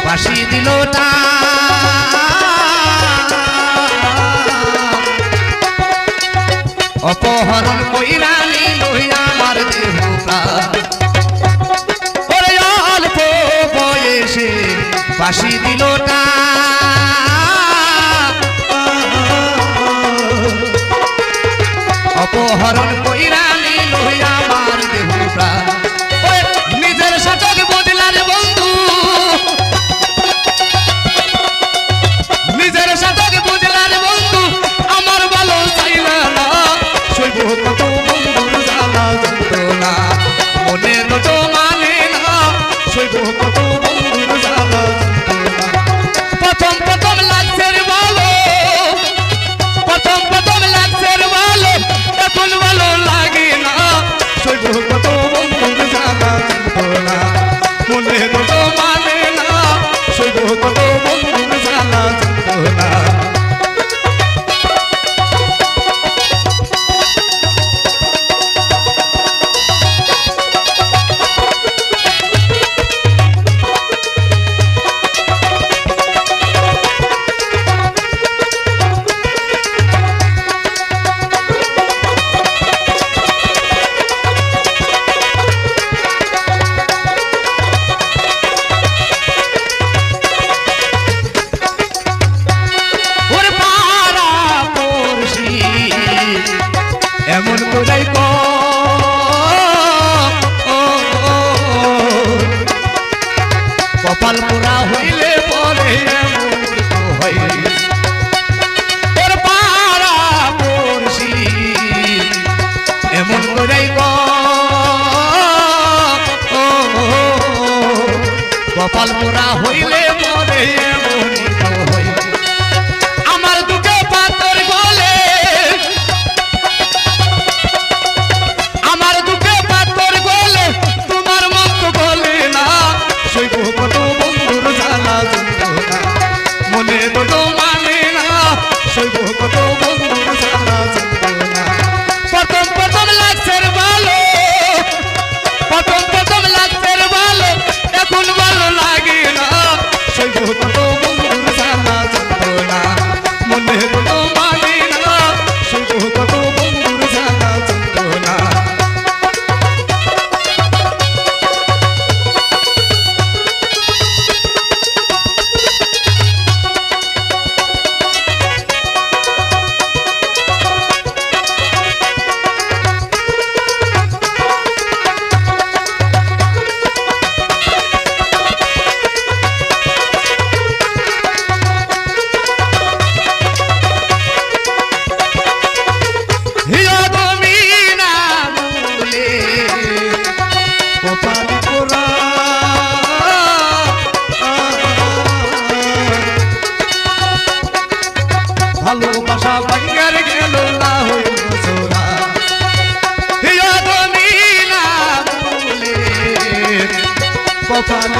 ফাঁসি দিল না অপহরণ কইরা নিল আমার দেহ প্রাণ ওরে অল্প বয়সে ফাঁসি দিল না অপহরণ কইরা নিল আমার দেহ প্রাণ নিজের সাথে বদলার বন্ধু নিজের সাথে বুঝলার বন্ধু আমার ভালো চাইলা না সইব কত বন্ধুর জ্বালা যন্ত্রণা মনে তো মানে না সইব কত বন্ধুর জ্বালা যন্ত্রণা প্রথম প্রথম লাগছে রে ভালো প্রথম প্রথম লাগছে রে ভালো এখন ভালো লাগে না সইব কত বন্ধুর জ্বালা যন্ত্রণা মনে তো মানে না সইব কত বন্ধুর জ্বালা যন্ত্রণা এমন কোথায় কপাল পোড়া হইলে পরে তোর পাড়া পড়ছি এমন কোথায় কপাল পোড়া হইলে পরে আমার দুঃখে পাথর গলে আমার দুঃখে পাথর গলে তোমার মত গলে না সইব কত বন্ধুর জ্বালা যন্ত্রণা মনে তো মানে না সইব কত বন্ধুর জ্বালা যন্ত্রণা প্রথম প্রথম লাগছে রে ভালো প্রথম প্রথম লাগছে রে ভালো এখন ভালো লাগে না সইব কত বন্ধুর জ্বালা যন্ত্রণা মনে তো মানে না সইব কত বন্ধুর জ্বালা যন্ত্রণা ভালোবাসা ভাঙ্গার গেল না হইল জোড়া হিয়া তুমি না বলে কপাল